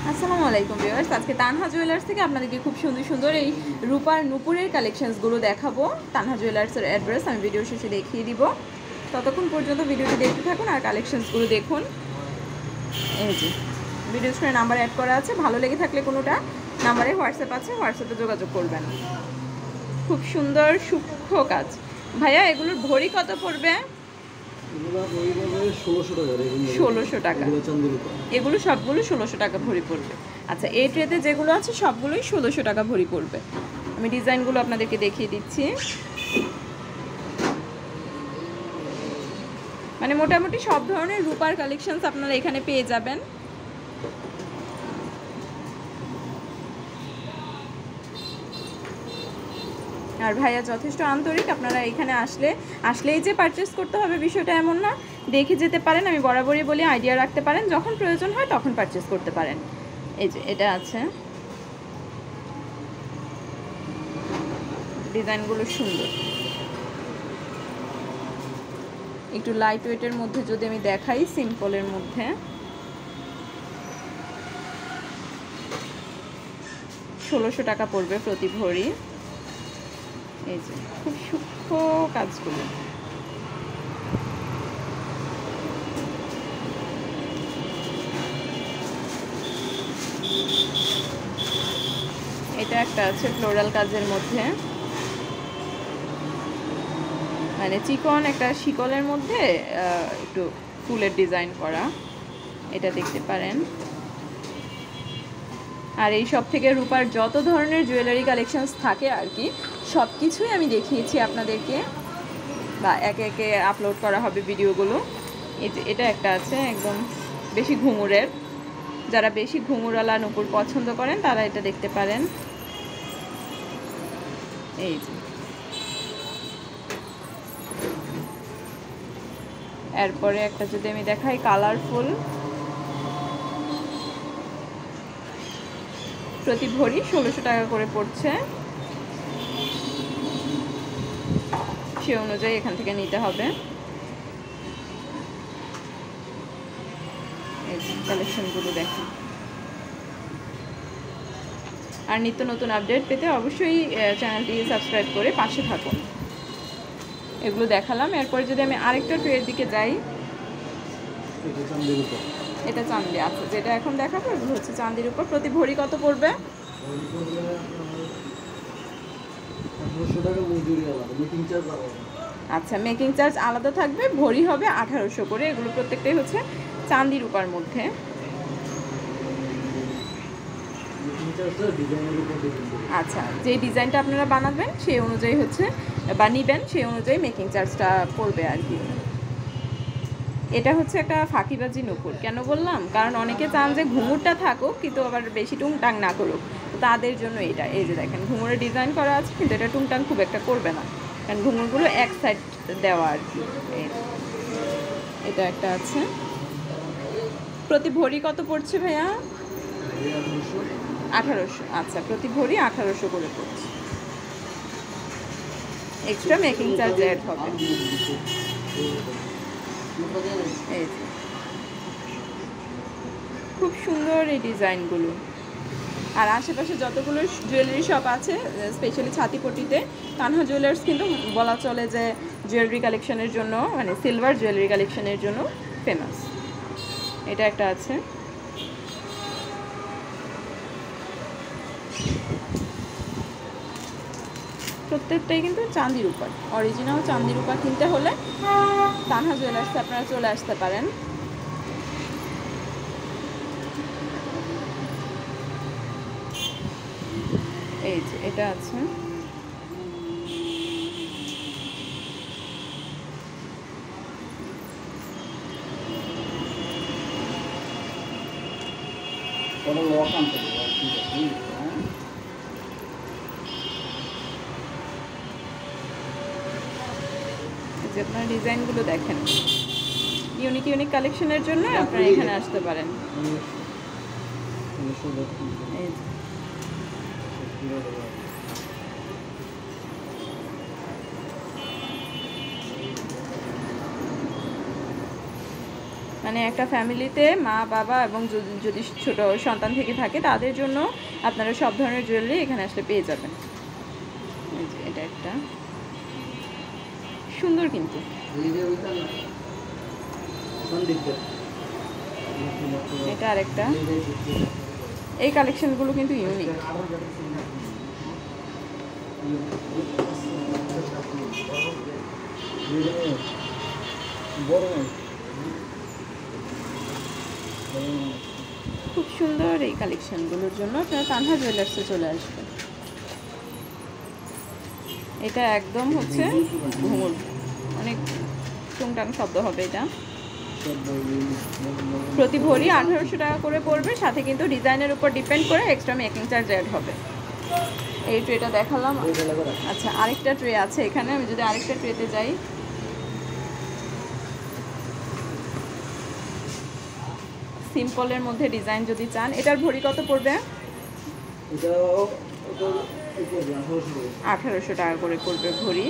আসসালামু আলাইকুম ভিউয়ার্স, আজকে তানহা জুয়েলার্স থেকে আপনাদেরকে খুব সুন্দর সুন্দর এই রূপার নুপুরের কালেকশনসগুলো দেখাবো। তানহা জুয়েলার্সের অ্যাড্রেস আমি ভিডিও শেষে দেখিয়ে দিব, ততক্ষণ পর্যন্ত ভিডিওটি দেখতে থাকুন আর কালেকশনসগুলো দেখুন। এই যে ভিডিও স্ক্রিনে নাম্বার অ্যাড করা আছে, ভালো লেগে থাকলে কোনোটা নাম্বারে হোয়াটসঅ্যাপ আছে, হোয়াটসঅ্যাপে যোগাযোগ করবেন। খুব সুন্দর সূক্ষ্ম কাজ। ভাইয়া এগুলোর ভরি কত পড়বে? 1600 টাকা। এগুলো সবগুলো 1600 টাকা ভরি পড়বে। আচ্ছা, এই ট্রেতে যেগুলো আছে সবগুলোই 1600 টাকা ভরি পড়বে। আমি ডিজাইনগুলো আপনাদেরকে দেখিয়ে দিচ্ছি। মানে মোটামুটি সব ধরনের রূপার কালেকশনস আপনারা এখানে পেয়ে যাবেন। আর ভাইয়া যথেষ্ট আন্তরিক, আপনারা এখানে আসলেই যে পারচেস করতে হবে বিষয়টা এমন না, দেখে যেতে পারেন। আমি বরাবরই বলি আইডিয়া রাখতে পারেন, যখন প্রয়োজন হয় তখন পারচেস করতে পারেন। এই যে এটা আছে, ডিজাইনগুলো সুন্দর। একটু লাইট ওয়েটের মধ্যে যদি আমি দেখাই, সিম্পলের মধ্যে 1600 টাকা পড়বে প্রতি ভরি। এই যে খুব সূক্ষ্ম কাজগুলো। এটা একটা আছে ফ্লোরাল কাজের মধ্যে, মানে চিকন একটা শিকলের মধ্যে একটু ফুলের ডিজাইন করা, এটা দেখতে পারেন। আর এই সব থেকে রূপার যত ধরনের জুয়েলারি কালেকশনস থাকে আর কি, সব কিছুই আমি দেখিয়েছি আপনাদেরকে, বা একে একে আপলোড করা হবে ভিডিওগুলো। এটা একটা আছে একদম বেশি ঘুঙুরের, যারা বেশি ঘুঙুরওয়ালা নূপুর পছন্দ করেন তারা এটা দেখতে পারেন। এই যে এরপরে একটা যদি আমি দেখাই, কালারফুল, প্রতি ভরি 1600 টাকা করে পড়ছে। সে অনুযায়ী এখান থেকে নিতে হবে। এই কালেকশনগুলো দেখুন। আর নিত্য নতুন আপডেট পেতে অবশ্যই চ্যানেলটি সাবস্ক্রাইব করে পাশে থাকুন। এগুলো দেখালাম, এরপরে যদি আমি আরেকটা ট্রের দিকে যাই, এটা চাঁদি আছে, যেটা এখন দেখাবো এগুলো হচ্ছে চাঁদির উপর। প্রতি ভরি কত পড়বে? আচ্ছা, মেকিং চার্জ আলাদা থাকবে, ভরি হবে 1800 করে। এগুলো প্রত্যেকটাই হচ্ছে চাঁদির উপর মধ্যে। আচ্ছা, যে ডিজাইনটা আপনারা বানাবেন সেই অনুযায়ী হচ্ছে, বা নিবেন সেই অনুযায়ী মেকিং চার্জটা পড়বে আর কি। এটা হচ্ছে একটা ফাঁকিবাজি নূপুর। কেন বললাম? কারণ অনেকে চান যে ঘুঙুরটা থাকুক কিন্তু আবার বেশি টুংটাং না করুক, তাদের জন্য এটা। এই যে দেখেন ঘুঙুরের ডিজাইন করা আছে, কিন্তু এটা টুংটাং খুব একটা করবে না, কারণ ঘুঙুরগুলো এক সাইড দেওয়া আর কি। এটা একটা আছে। প্রতি ভরি কত পড়ছে ভাইয়া? 1800। আচ্ছা, প্রতি ভরি 1800 করে পড়ছে, এক্সট্রা মেকিং চার্জ অ্যাড হবে। এই খুব সুন্দর এই ডিজাইনগুলো। আর আশেপাশে যতগুলো জুয়েলারি শপ আছে, স্পেশালি ছাতিপট্টিতে, তানহা জুয়েলার্স কিন্তু বলা চলে যে জুয়েলারি কালেকশনের জন্য, মানে সিলভার জুয়েলারি কালেকশনের জন্য ফেমাস। এটা একটা আছে, প্রত্যেকটাই কিন্তু চাঁদির উপর, অরিজিনাল চাঁদির উপর। কিনতে হলে তানহা জুয়েলার্সে আপনারা চলে আসতে পারেন। এই যে এটা আছে, যে আপনার ডিজাইনগুলো দেখেন, ইউনিক ইউনিক কালেকশনের জন্য আপনারা এখানে আসতে পারেন। মানে একটা ফ্যামিলিতে মা বাবা এবং যদি ছোট সন্তান থেকে থাকে তাদের জন্য আপনারা সব ধরনের জুয়েলারি এখানে আসলে পেয়ে যাবেন। এটা একটা সুন্দর, কিন্তু এটা আরেকটা। এই কালেকশনগুলো কিন্তু ইউনিক। খুব সুন্দর এই কালেকশনগুলোর জন্য আপনারা তানহা জুয়েলার্সে চলে আসবেন। এটা একদম হচ্ছে ঘুঙুর, অনেক টুংটাং শব্দ হবে। এটা প্রতি ভরি 1800 টাকা করে পড়বে, সাথে কিন্তু ডিজাইনের উপর ডিপেন্ড করে এক্সট্রা মেকিং চার্জ অ্যাড হবে। এই ট্রেটা দেখালাম। আচ্ছা, আরেকটা ট্রে আছে এখানে। আমি যদি আরেকটা ট্রেতে যাই, সিম্পলের মধ্যে ডিজাইন যদি চান, এটার ভরি কত পড়বে? 1800 টাকা করে পড়বে ভরি।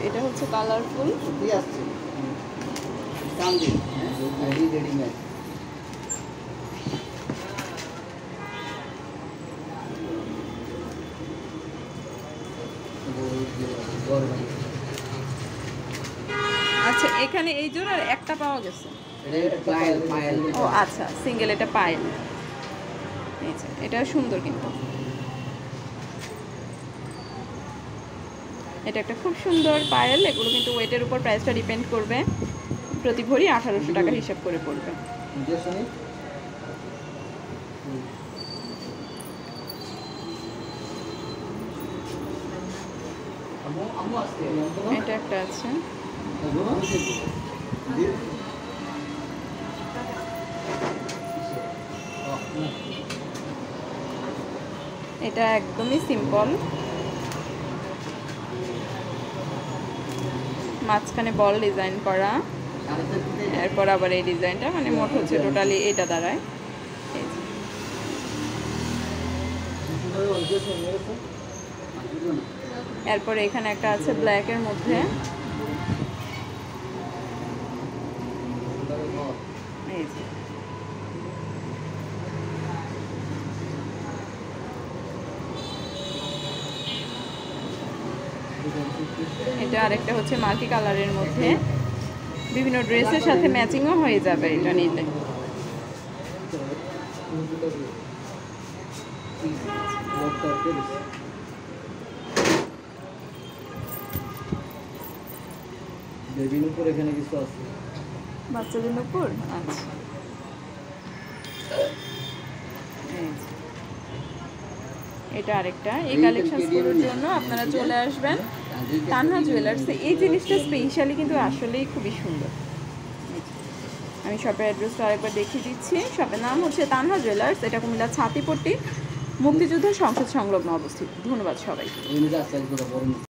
এটা হচ্ছে কালারফুল। আচ্ছা, এখানে এই জোড়ার একটা পাওয়া গেছে। ও আচ্ছা, সিঙ্গেল। এটা পায়েল। এটা সুন্দর, কিন্তু এটা একটা খুব সুন্দর পায়েল। এগুলো কিন্তু ওয়েটের উপর প্রাইসটা ডিপেন্ড করবে। প্রতি ভরি 1800 টাকা হিসাব করে পড়বে। এটা একটা আছে। এটা একদমই সিম্পল, মাঝখানে বল ডিজাইন করা, এরপর আবার এই ডিজাইনটা, মানে মোট হচ্ছে টোটালি এটা দাঁড়ায়। এরপর এখানে একটা আছে ব্ল্যাকের মধ্যে। এই যে এটা আরেকটা হচ্ছে মাল্টি কালারের মধ্যে, বিভিন্ন ড্রেসের সাথে ম্যাচিংও হয়ে যাবে এটা নিলে। এখানে কিছু আছে বাচ্চাদের উপর। আচ্ছা, এটা আরেকটা। এই কালেকশনগুলোর জন্য আপনারা চলে আসবেন তানহা জুয়েলার্সে। এই জিনিসটা স্পেশালি কিন্তু আসলেই খুবই সুন্দর। আমি শপের অ্যাড্রেসটা আরেকবার দেখিয়ে দিচ্ছি। শপের নাম হচ্ছে তানহা জুয়েলার্স। এটা কুমিল্লা ছাতিপট্টি মুক্তিযুদ্ধ সংসদ সংলগ্ন অবস্থিত। ধন্যবাদ সবাইকে।